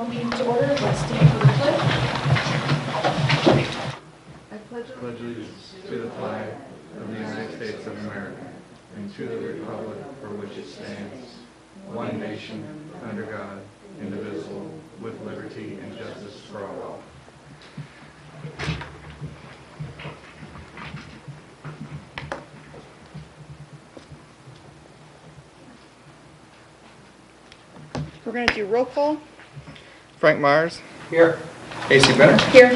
call the meeting to order. Let's stand for the pledge. I pledge allegiance to the flag of the United States of America and to the republic for which it stands, one nation, under God, indivisible, with liberty and justice for all. We're going to do roll call. Frank Myers. Here. Casey Bennett. Here.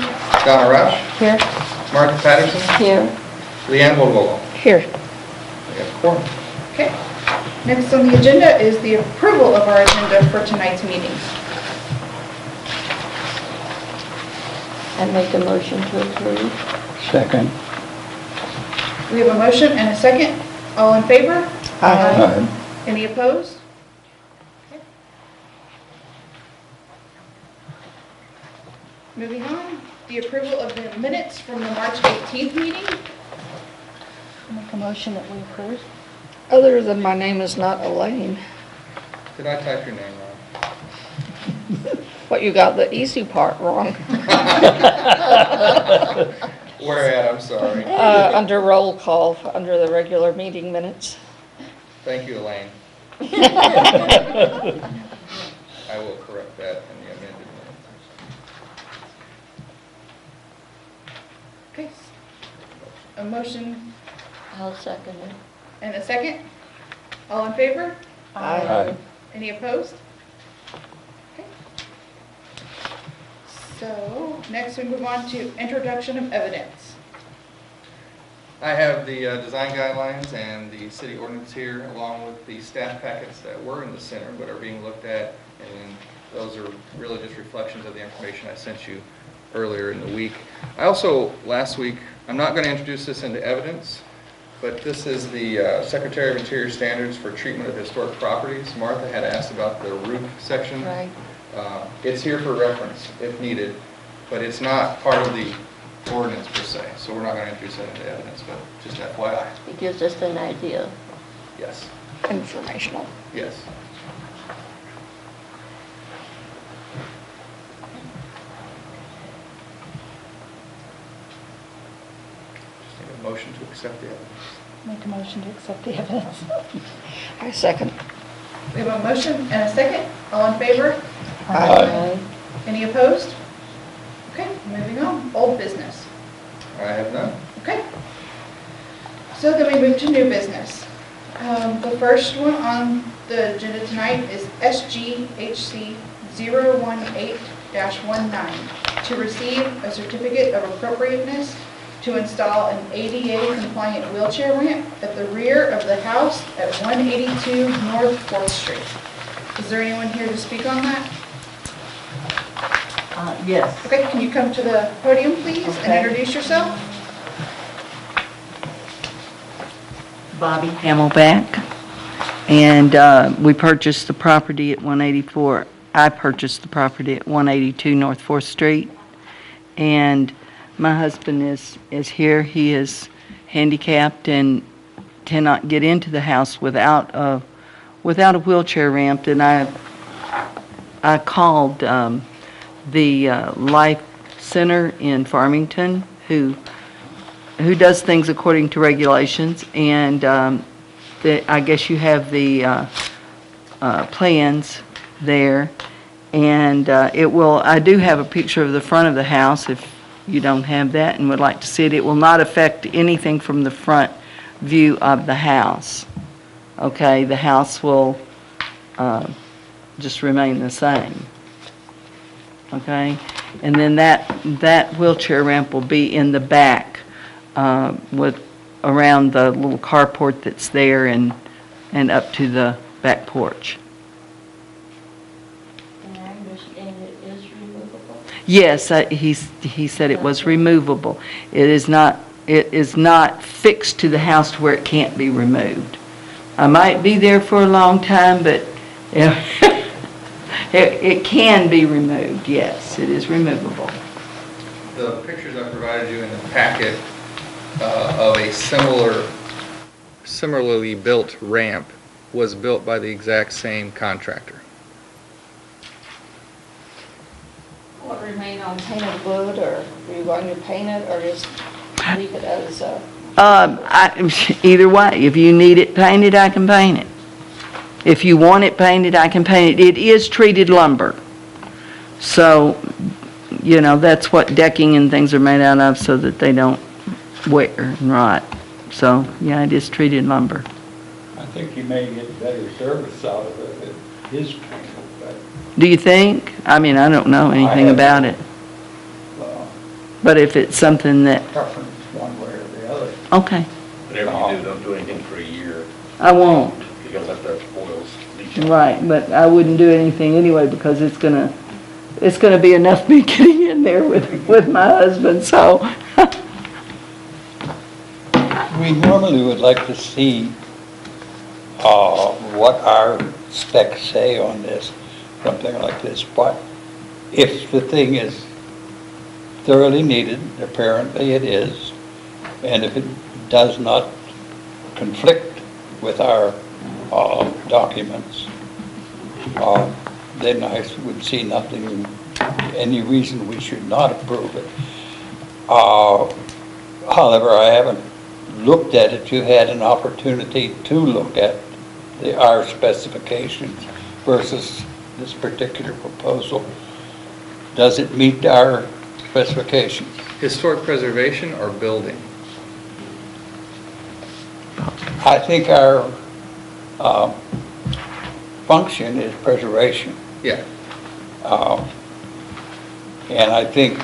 Donna Roush. Here. Martha Patterson. Here. Leanne Woodwall. Here. We have a quorum. Okay. Next on the agenda is the approval of our agenda for tonight's meeting. I make a motion to approve. Second. We have a motion and a second. All in favor? Aye. Any opposed? Okay. Moving on, the approval of the minutes from the March 18th meeting. Make a motion that we approve. Other than my name is not Elaine. Did I type your name wrong? What, you got the easy part wrong. Where at? I'm sorry. Under roll call, under the regular meeting minutes. Thank you, Elaine. I will correct that in the amended minutes. Okay. A motion I'll second it. and a second. All in favor? Aye. Any opposed? Okay. So, next we move on to introduction of evidence. I have the design guidelines and the city ordinance here, along with the staff packets that were in the center but are being looked at, and those are really just reflections of the information I sent you earlier in the week. I also, last week, I'm not going to introduce this into evidence, but this is the Secretary of Interior Standards for Treatment of Historic Properties. Martha had asked about the roof section. Right. It's here for reference if needed, but it's not part of the ordinance per se, so we're not going to introduce that into evidence, but just FYI. It gives us an idea. Yes. Informational. Yes. Just need a motion to accept the evidence. Make a motion to accept the evidence. I second. We have a motion and a second. All in favor? Aye. Any opposed? Okay, moving on. Old business. I have none. Okay. So then we move to new business. The first one on the agenda tonight is SGHC 018-19 to receive a certificate of appropriateness to install an ADA compliant wheelchair ramp at the rear of the house at 182 North 4th Street. Is there anyone here to speak on that? Yes. Okay, can you come to the podium, please, and Okay. introduce yourself? Bobby Hamelback. And we purchased the property at 184. I purchased the property at 182 North 4th Street. And my husband is here. He is handicapped and cannot get into the house without a wheelchair ramp. And I called the Life Center in Farmington, who does things according to regulations, and I guess you have the plans there, and I do have a picture of the front of the house if you don't have that and would like to see it. It will not affect anything from the front view of the house. Okay, the house will just remain the same. Okay, and then that wheelchair ramp will be in the back with around the little carport that's there and up to the back porch. And I understand it is removable? Yes, he said it was removable. It is not fixed to the house to where it can't be removed. I might be there for a long time, but it can be removed. Yes, it is removable. The pictures I provided you in the packet of a similarly built ramp was built by the exact same contractor. on painted wood, or are you going to paint it, or just leave it as, Either way, if you need it painted, I can paint it. If you want it painted, I can paint it. It is treated lumber. So, that's what decking and things are made out of, so that they don't wear and rot. So, yeah, it is treated lumber. I think you may get better service out of it if it is painted, but, Do you think? I mean, I don't know anything about it. But if it's something that, preference one way or the other. okay, Whatever you do, don't do anything for a year, I won't. because let that spoils leach. Right, but I wouldn't do anything anyway, because it's gonna be enough me getting in there with my husband, so. We normally would like to see what our specs say on this, something like this, but if the thing is thoroughly needed, apparently it is, and if it does not conflict with our documents, then I would see nothing, any reason we should not approve it. However, I haven't looked at it. You had an opportunity to look at our specifications versus this particular proposal. Does it meet our specifications? Historic preservation or building? I think our function is preservation. Yeah. And I think,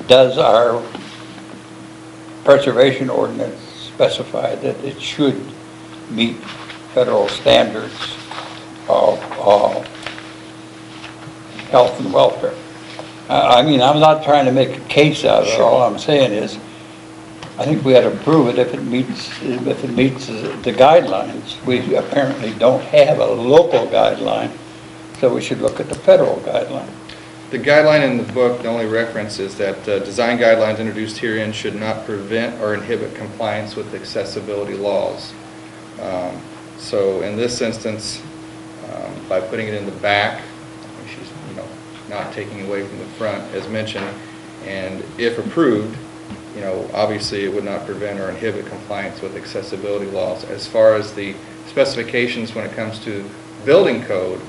does our preservation ordinance specify that it should meet federal standards of health and welfare? I mean, I'm not trying to make a case out of it. All I'm saying is, I think we ought to approve it if it meets the guidelines. We apparently don't have a local guideline, so we should look at the federal guideline. The guideline in the book, the only reference is that design guidelines introduced herein should not prevent or inhibit compliance with accessibility laws. So in this instance, by putting it in the back, she's not taking away from the front, as mentioned, and if approved, obviously it would not prevent or inhibit compliance with accessibility laws. As far as the specifications when it comes to building code,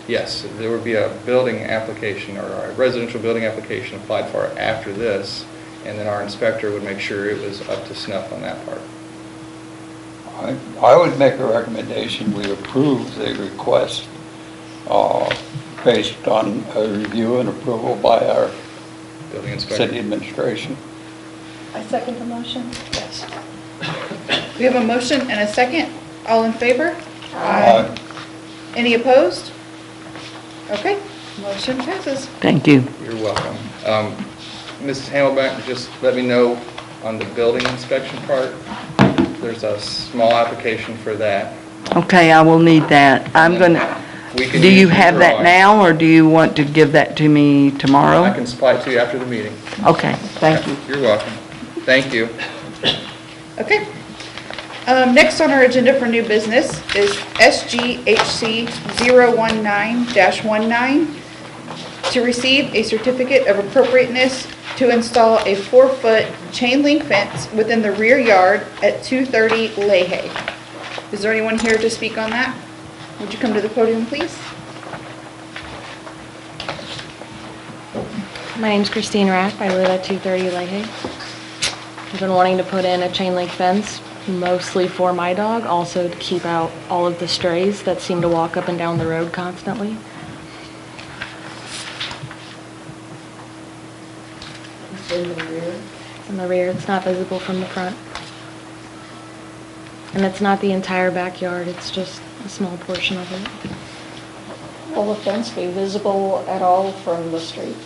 yes, there would be a building application or a residential building application applied for after this, and then our inspector would make sure it was up to snuff on that part. I would make a recommendation, we approve the request based on a review and approval by our Building inspector. city administration. I second the motion? Yes. We have a motion and a second. All in favor? Aye. Any opposed? Okay, motion passes. Thank you. You're welcome. Mrs. Hamelback, just let me know on the building inspection part. There's a small application for that. Okay, I will need that. We can Do you use have that drawing. now, or do you want to give that to me tomorrow? I can supply it to you after the meeting. Okay, thank you. You're welcome. Thank you. Okay. Next on our agenda for new business is SGHC 019-19 to receive a certificate of appropriateness to install a 4-foot chain link fence within the rear yard at 230 Leahy. Is there anyone here to speak on that? Would you come to the podium, please? My name's Christine Rapp. I live at 230 Leahy. I've been wanting to put in a chain link fence, mostly for my dog, also to keep out all of the strays that seem to walk up and down the road constantly. In the rear. In the rear, it's not visible from the front. And it's not the entire backyard, it's just a small portion of it. Will the fence be visible at all from the street?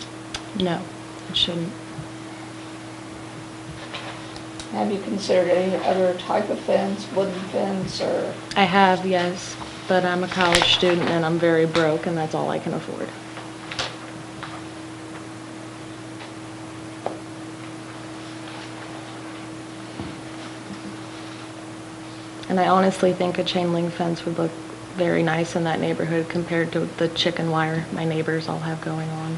No, it shouldn't. Have you considered any other type of fence, wooden fence, or? I have, yes, but I'm a college student and I'm very broke and that's all I can afford. And I honestly think a chain link fence would look very nice in that neighborhood compared to the chicken wire my neighbors all have going on.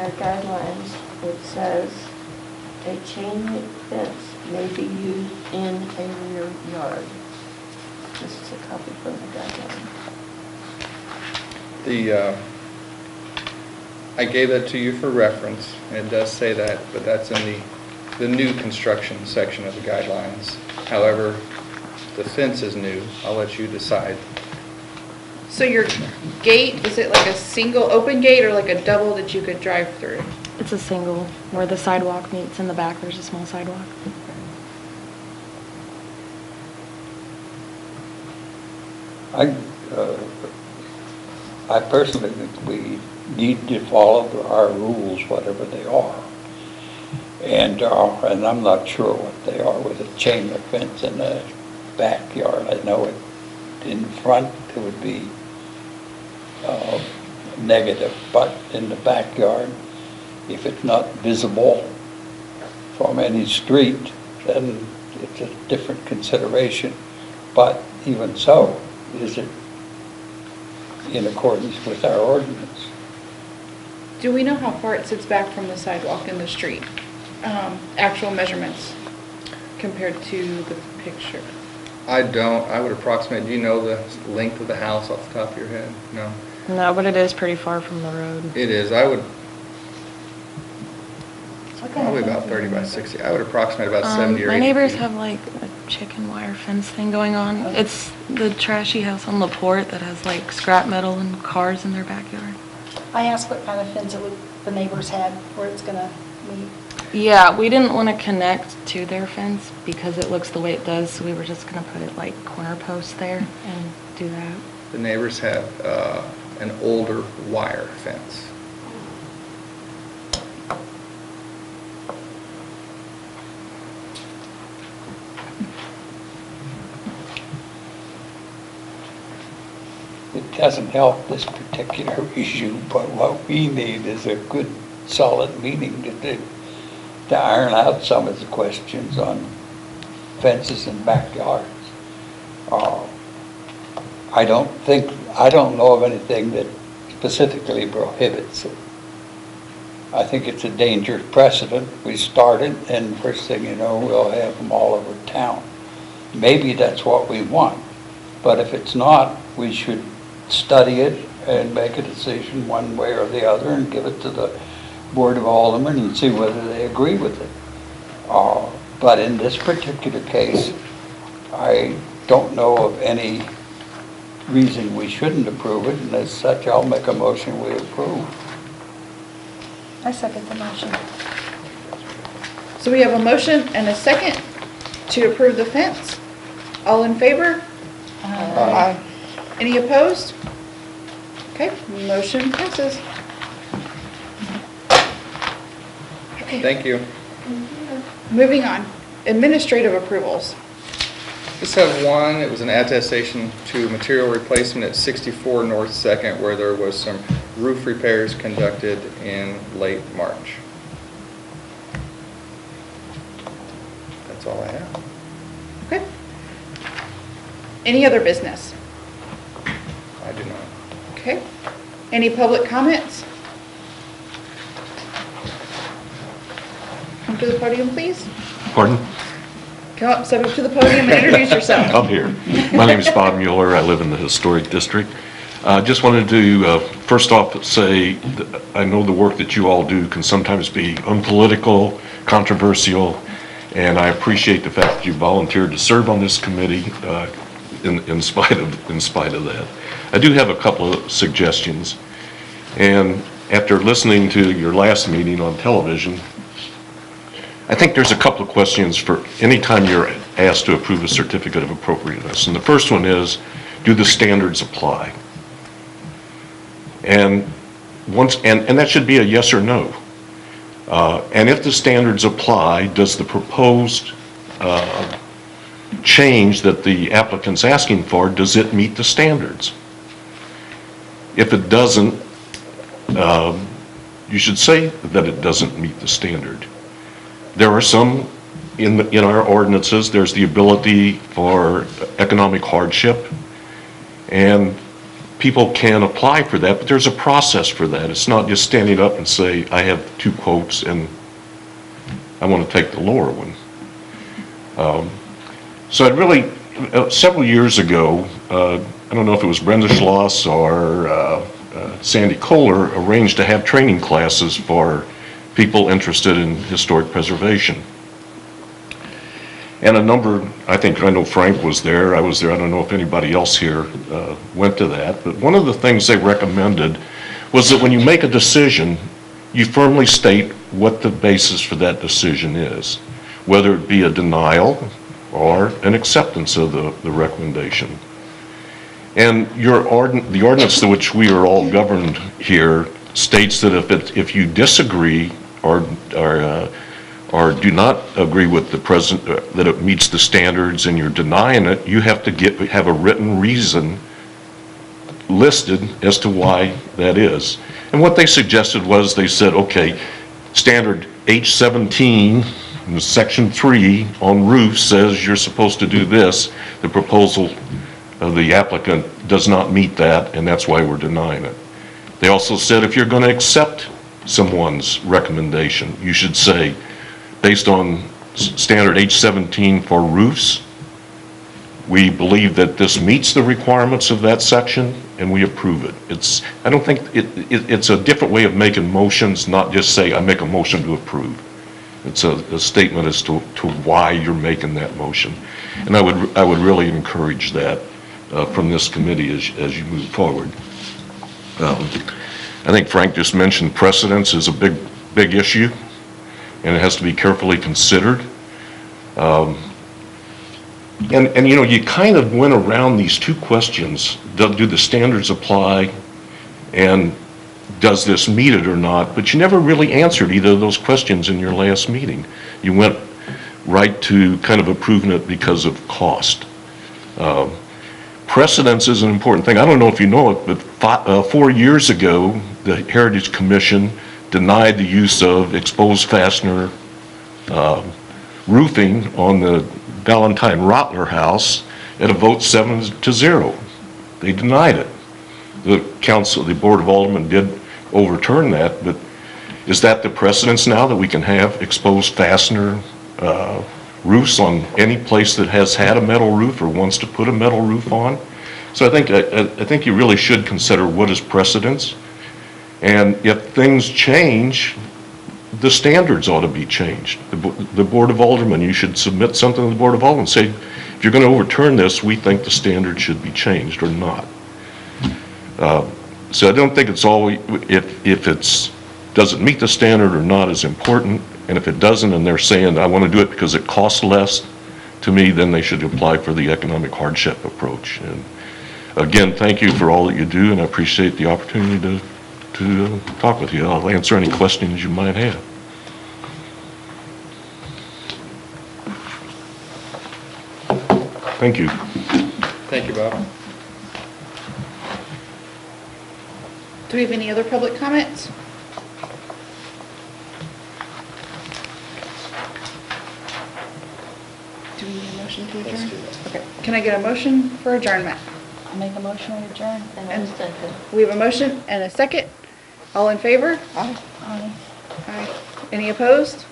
our guidelines, it says a chain link fence may be used in a rear yard. This is a copy from the guideline. I gave that to you for reference, and it does say that, but that's in the new construction section of the guidelines. However, the fence is new. I'll let you decide. So your gate, is it like a single open gate or like a double that you could drive through? It's a single, where the sidewalk meets in the back, there's a small sidewalk. I personally think we need to follow our rules, whatever they are. And I'm not sure what they are with a chain link fence in the backyard. I know it in front, it would be negative, but in the backyard, if it's not visible from any street, then it's a different consideration. But even so, is it in accordance with our ordinance? Do we know how far it sits back from the sidewalk in the street? Actual measurements compared to the picture? I don't. I would approximate. Do you know the length of the house off the top of your head? No. No, but it is pretty far from the road. It is. I would probably about 30 by 60. I would approximate about 70 or 80 My neighbors feet. have like a chicken wire fence thing going on. It's the trashy house on LaPorte that has like scrap metal and cars in their backyard. I asked what kind of fence the neighbors had, where it's gonna meet. Yeah, we didn't want to connect to their fence because it looks the way it does, so we were just gonna put it like corner posts there and do that. The neighbors have an older wire fence. It doesn't help this particular issue, but what we need is a good, solid meeting to iron out some of the questions on fences and backyards. I don't know of anything that specifically prohibits it. I think it's a dangerous precedent. We started, and first thing you know, we'll have them all over town. Maybe that's what we want, but if it's not, we should study it and make a decision one way or the other and give it to the Board of Aldermen and see whether they agree with it. But in this particular case, I don't know of any reason we shouldn't approve it, and as such, I'll make a motion we approve. I second the motion. So we have a motion and a second to approve the fence. All in favor? Aye. Any opposed? Okay, motion passes. Okay, Thank you. moving on. Administrative approvals. Just have one. It was an attestation to material replacement at 64 North 2nd, where there was some roof repairs conducted in late March. That's all I have. Okay. Any other business? I do not. Okay. Any public comments? Come to the podium, please. Pardon? Come up, step up to the podium and introduce yourself. I'm here. My name is Bob Mueller. I live in the Historic District. Just wanted to, first off, say that I know the work that you all do can sometimes be unpolitical, controversial, and I appreciate the fact that you volunteered to serve on this committee in spite of that. I do have a couple of suggestions, and after listening to your last meeting on television, I think there's a couple of questions for any time you're asked to approve a certificate of appropriateness. And the first one is, do the standards apply? And that should be a yes or no. And if the standards apply, does the proposed change that the applicant's asking for, does it meet the standards? If it doesn't, you should say that it doesn't meet the standard. There are some, in our ordinances, there's the ability for economic hardship, and people can apply for that, but there's a process for that. It's not just standing up and say, I have 2 quotes and I want to take the lower one. So it really, several years ago, I don't know if it was Brenda Schloss or Sandy Kohler arranged to have training classes for people interested in historic preservation. And a number, I know Frank was there, I was there, I don't know if anybody else here went to that, but one of the things they recommended was that when you make a decision, you firmly state what the basis for that decision is, whether it be a denial or an acceptance of the recommendation. And the ordinance to which we are all governed here states that if you disagree or do not agree with the present, that it meets the standards and you're denying it, you have to have a written reason listed as to why that is. And what they suggested was, they said, okay, standard H17, section 3 on roofs says you're supposed to do this. The proposal of the applicant does not meet that, and that's why we're denying it. They also said if you're going to accept someone's recommendation, you should say, based on standard H17 for roofs, we believe that this meets the requirements of that section and we approve it. I don't think it's a different way of making motions, not just say I make a motion to approve. It's a statement as to why you're making that motion. And I would really encourage that from this committee as you move forward. I think Frank just mentioned precedence is a big issue, and it has to be carefully considered. And you know, you kind of went around these 2 questions. Do the standards apply, and does this meet it or not? But you never really answered either of those questions in your last meeting. You went right to kind of approving it because of cost. Precedence is an important thing. I don't know if you know it, but 4 years ago, the Heritage Commission denied the use of exposed fastener roofing on the Valentine Rotler house at a vote 7-0. They denied it. The Board of Aldermen did overturn that, but is that the precedence now that we can have exposed fastener roofs on any place that has had a metal roof or wants to put a metal roof on? So I think you really should consider what is precedence, and if things change, the standards ought to be changed. The Board of Aldermen, you should submit something to the Board of Aldermen and say, if you're going to overturn this, we think the standard should be changed or not. So I don't think it's always, if it doesn't meet the standard or not is important, and if it doesn't and they're saying, I want to do it because it costs less, to me, then they should apply for the economic hardship approach. And again, thank you for all that you do, and I appreciate the opportunity to talk with you. I'll answer any questions you might have. Thank you. Thank you, Bob. Do we have any other public comments? Do we need a motion to adjourn? Okay, can I get a motion for adjournment? I'll make a motion to adjourn. And we have a motion and a second. All in favor? Aye. Aye. Any opposed?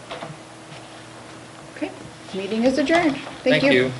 Okay, meeting is adjourned. Thank you. you.